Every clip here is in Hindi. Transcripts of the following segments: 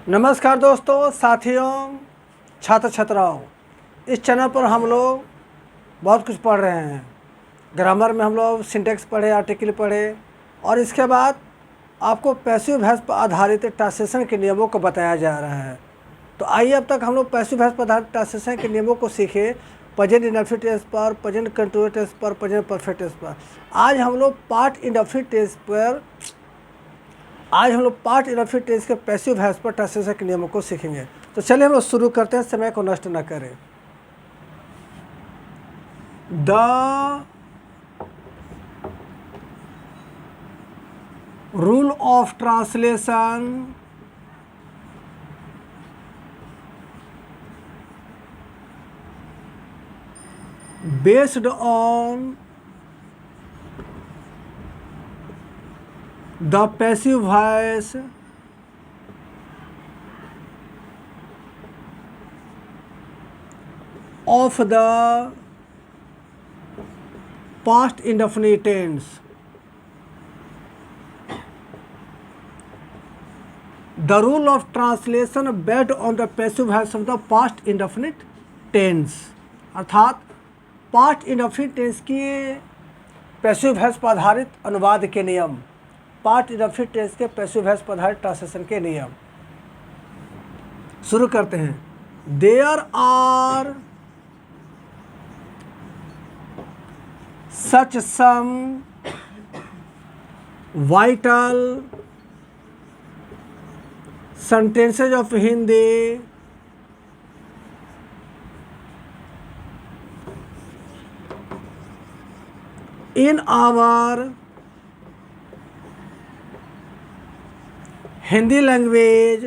नमस्कार दोस्तों, साथियों, छात्र छात्राओं। इस चैनल पर हम लोग बहुत कुछ पढ़ रहे हैं। ग्रामर में हम लोग सिंटेक्स पढ़े, आर्टिकल पढ़े और इसके बाद आपको पैसिव वॉइस पर आधारित ट्रांसलेशन के नियमों को बताया जा रहा है। तो आइए अब तक हम लोग पैसिव वॉइस पर आधारित ट्रांसलेशन के नियमों को सीखे। प्रेजेंट इंडेफिनिट टेंस पर, प्रेजेंट कंटिन्यूअस टेंस पर, प्रेजेंट परफेक्ट टेंस पर। आज हम लोग पार्ट इंडेफिनिट टेंस के पैसिव वॉइस पर ट्रांसलेशन के नियमों को सीखेंगे। तो चलिए हम लोग शुरू करते हैं, समय को नष्ट न करें। The rule of translation based on the passive voice of the past indefinite tense. The rule of translation based on the passive voice of the past indefinite tense, अर्थात पास्ट इंडेफिनिट टेंस की पैसिव वॉइस पर आधारित अनुवाद के नियम, पास्ट इंडेफिनिट टेंस के पैसिव वॉइस पर आधारित ट्रांसलेशन के नियम। शुरू करते हैं। There are such some vital sentences of Hindi in our Hindi language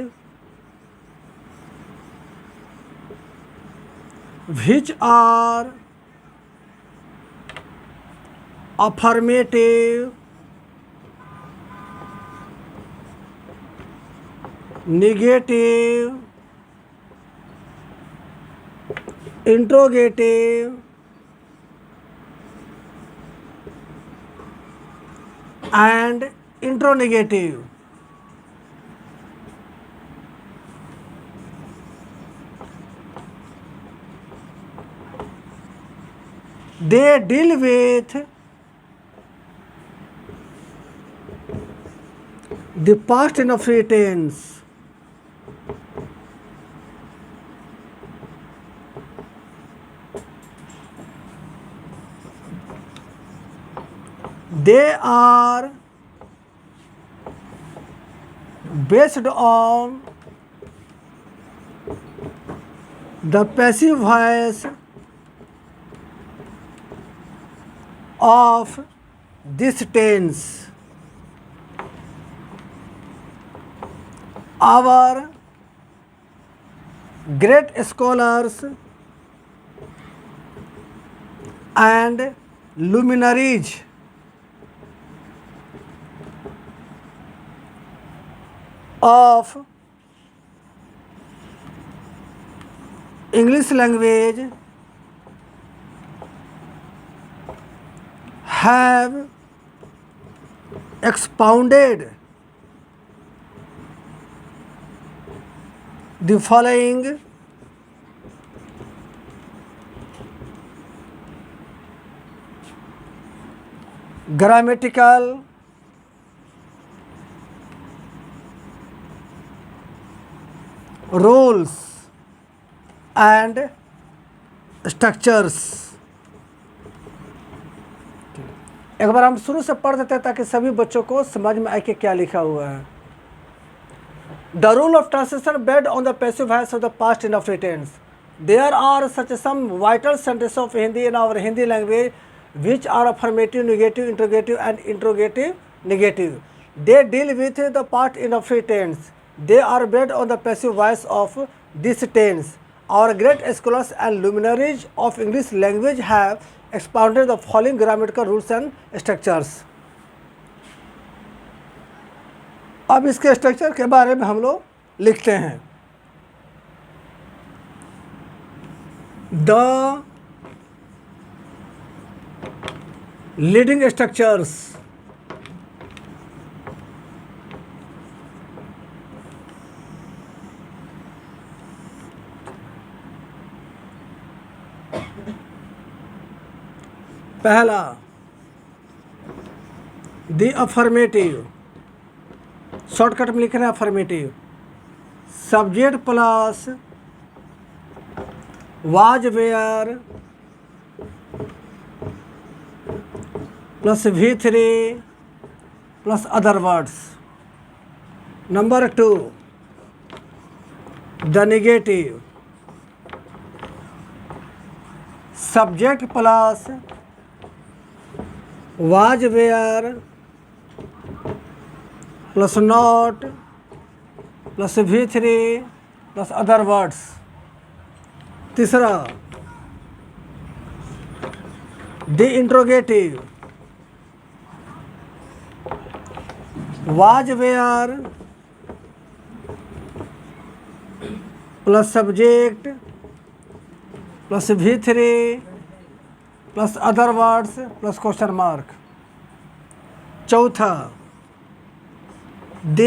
which are affirmative, negative, interrogative and interrogative. They deal with the past indefinite tense. They are based on the passive voice of this tense. Our great scholars and luminaries of English language have expounded the following grammatical, rules and structures। एक बार हम शुरू से पढ़ देते हैं ताकि सभी बच्चों को समझ में आए कि क्या लिखा हुआ है। The rule of translation based on the passive voice of the past indefinite tense. There are such some vital sentences of Hindi in our Hindi language which are affirmative, negative, interrogative and interrogative negative. They deal with the past indefinite tense. They are based on the passive voice of this tense. Our great scholars and luminaries of English language have expounded the following grammatical rules and structures. अब इसके स्ट्रक्चर के बारे में हम लोग लिखते हैं। द लीडिंग स्ट्रक्चर्स, पहला द अफर्मेटिव, शॉर्टकट में लिख रहे हैं affirmative, subject plus was were plus V3 plus other words. Number 2 the negative, subject plus was were plus not plus V3 plus other words. तीसरा the interrogative, was were plus subject plus V3 plus other words plus question mark. चौथा the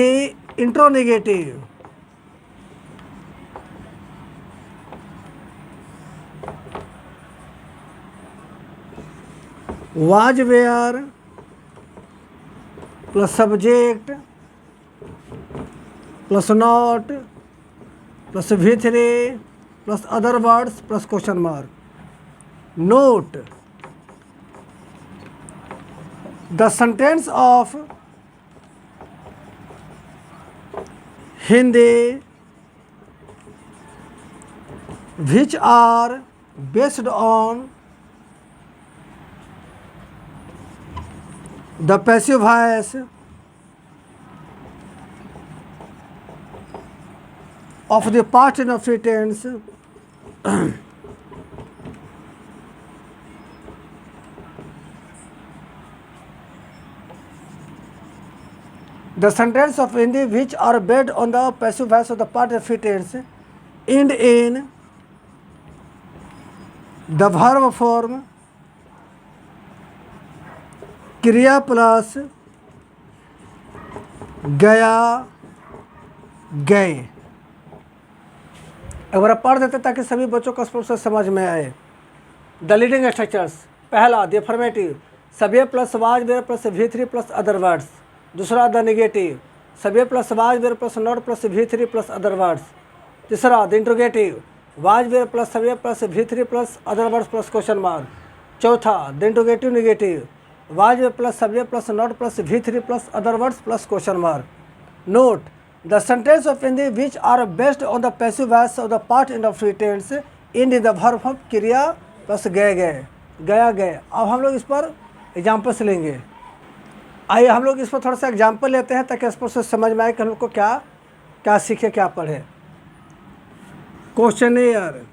intronegative, was were plus subject plus not plus V3 plus other words plus question mark. Note the sentence of Hindi which are based on the passive voice of the past indefinite tense the sentence of Hindi which are based on the passive voice of the past indefinite tense end in the verb form क्रिया प्लस गया गए। एक बार पढ़ देते ताकि सभी बच्चों को स्पष्ट समझ में आए। द लीडिंग स्ट्रक्चर्स, पहला the affirmative, subject plus was were plus V3 plus other words. दूसरा the negative, subject plus was were plus not plus V3 plus other words. तीसरा the interrogative, was were plus subject plus V3 plus other words plus question mark. चौथा the interrogative negative, was plus subject plus not plus V3 plus other words plus question mark. Note the sentence of Hindi which are based on the passive voice of the past indefinite tense in the verb form क्रिया प्लस गए गए गया गए। अब हम लोग इस पर एग्जाम्पल्स लेंगे। आइए हम लोग इस पर थोड़ा सा एग्जाम्पल लेते हैं ताकि स्पष्ट से समझ में आए कि हम लोग को क्या क्या सीखे क्या पढ़े। क्वेश्चनियर,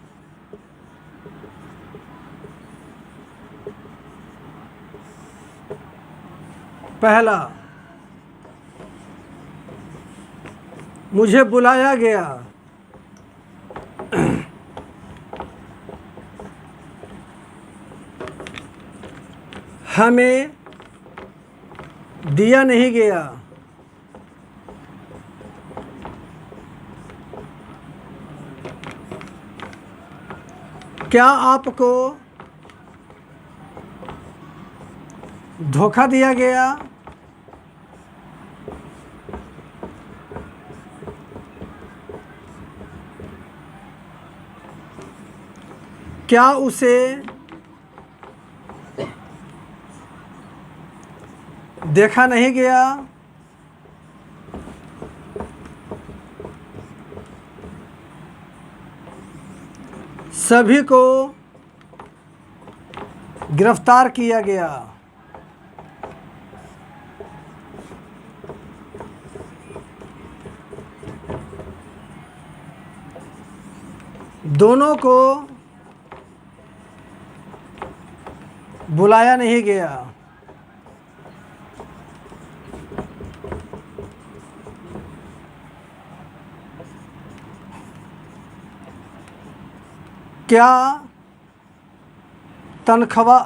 पहला मुझे बुलाया गया, हमें दिया नहीं गया, क्या आपको धोखा दिया गया, क्या उसे देखा नहीं गया, सभी को गिरफ्तार किया गया। दोनों को बुलाया नहीं गया। क्या तनख्वाह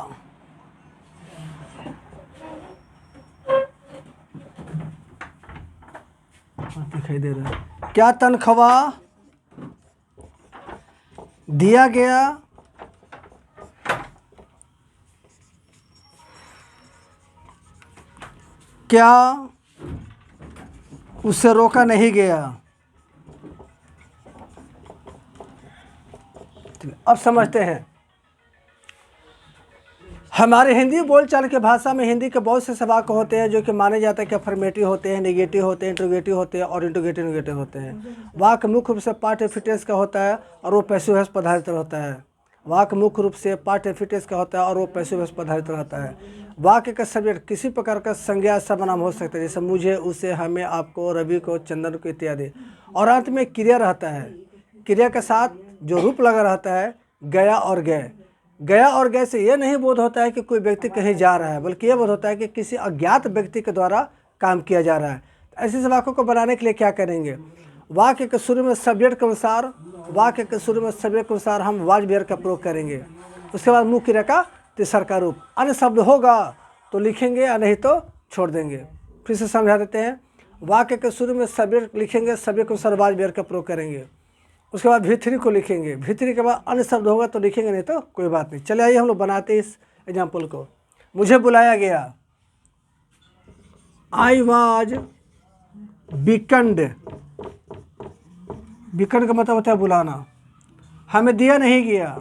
दिखाई दे रहा है, क्या तनख्वाह दिया गया, क्या उसे रोका नहीं गया। अब समझते हैं। हमारे हिंदी बोलचाल की भाषा में हिंदी के बहुत से वाक्य होते हैं जो कि माने जाते हैं कि अफर्मेटिव होते हैं, नेगेटिव होते हैं, इंट्रोगेटिव होते हैं और इंट्रोगेटिव नेगेटिव होते हैं। वाक्य मुख्य रूप से पार्ट एफिटेंस का होता है और वो पैसिव वॉइस पर आधारित होता है। वाक्य मुख्य रूप से पार्ट एफिटेंस का होता है और वो पैसिव वॉइस पर आधारित रहता है। वाक्य का सब्जेक्ट किसी प्रकार का संज्ञा सर्वनाम हो सकता है, जैसे मुझे, उसे, हमें, आपको, रवि को, चंदन को इत्यादि। और अंत में क्रिया रहता है। क्रिया के साथ जो रूप लगा रहता है गया और गए। गया और गए से यह नहीं बोध होता है कि कोई व्यक्ति कहीं जा रहा है, बल्कि यह बोध होता है कि किसी अज्ञात व्यक्ति के द्वारा काम किया जा रहा है। ऐसे वाक्यों को बनाने के लिए क्या करेंगे? वाक्य के शुरू में सब्जेक्ट के अनुसार हम वाज वेयर का प्रयोग करेंगे। उसके बाद मुख्य क्रिया का तीसरा का रूप। अन्य शब्द होगा तो लिखेंगे या नहीं तो छोड़ देंगे। फिर से समझा देते हैं। वाक्य के शुरू में सब्जेक्ट लिखेंगे, सब्जेक्ट के अनुसार वाज वेयर का प्रयोग करेंगे। उसके बाद V3 को लिखेंगे। V3 के बाद अन्य शब्द होगा तो लिखेंगे, नहीं तो कोई बात नहीं। चलिए आइए हम लोग बनाते हैं इस एग्जाम्पल को। मुझे बुलाया गया, आई वाज बीकन्ड। बीकन्ड का मतलब होता है बुलाना। हमें दिया नहीं गया,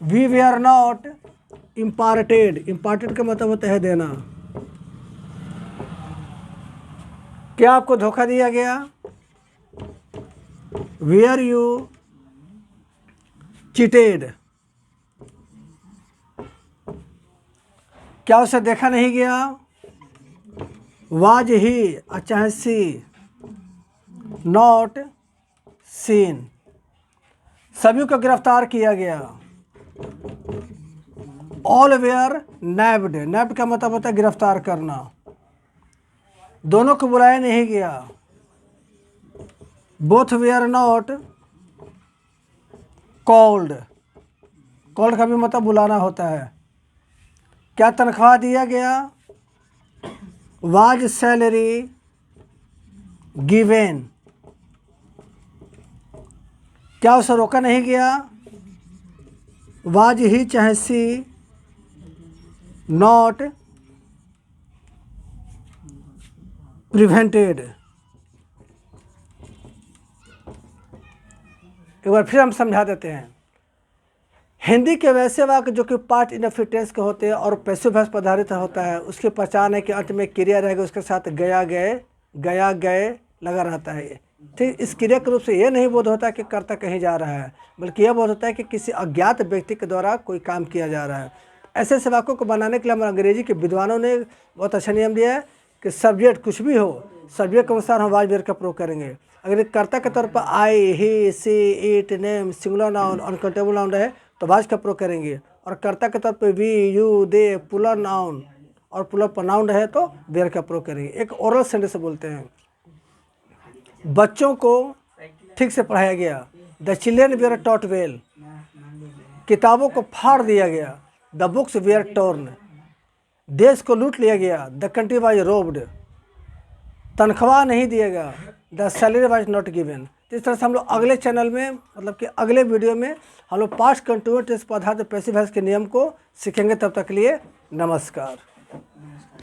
we were not imparted. Imparted का मतलब होता है देना। क्या आपको धोखा दिया गया? Were you cheated. क्या उसे देखा नहीं गया? वाज ही चाहे सी नॉट सीन। सभी को गिरफ्तार किया गया, ऑल वेयर नैब्ड। नैब्ड का मतलब होता है गिरफ्तार करना। दोनों को बुलाया नहीं गया, both were not called. Called का भी मतलब बुलाना होता है। क्या तनख्वाह दिया गया? Was salary given. क्या उसे रोका नहीं गया? वाज ही चाहे सी नॉट प्रिवेंटेड। एक बार फिर हम समझा देते हैं। हिंदी के वैसे वाक्य जो कि पार्ट इनफिटेंस के होते हैं और पैसिव वॉइस पर आधारित होता है, उसकी पहचान है कि अंत में क्रिया रहेगी, उसके साथ गया गए लगा रहता है। ठीक, इस क्रिया के रूप से यह नहीं बोध होता है कि कर्ता कहीं जा रहा है, बल्कि यह बोध होता है कि किसी अज्ञात व्यक्ति के द्वारा कोई काम किया जा रहा है। ऐसे ऐसे वाक्यों को बनाने के लिए हमारे अंग्रेजी के विद्वानों ने बहुत अच्छा नियम दिया है कि सब्जेक्ट कुछ भी हो, सब्जेक्ट के अनुसार हम वाज वेयर का प्रयोग करेंगे। अगर एक कर्ता के तौर पर I, he, she, it, name, singular noun, uncountable noun रहे तो वाज का प्रयोग करेंगे। और कर्ता के तौर पर we, you, they, plural noun और पुलर प्रोनाउन रहे तो वेयर का प्रयोग करेंगे। एक ओरल सेंटेंस बोलते हैं। बच्चों को ठीक से पढ़ाया गया, the children were taught well. किताबों को फाड़ दिया गया, द बुक्स वेयर टॉर्न। देश को लूट लिया गया, द कंट्री वाज रोब्ड। तनख्वाह नहीं दिया गया, the salary was not given. इस तरह से हम लोग अगले चैनल में, मतलब कि अगले वीडियो में हम लोग पास्ट कंटिन्यूअस टेंस पर आधारित पैसिव वॉइस के नियम को सीखेंगे। तब तक के लिए नमस्कार।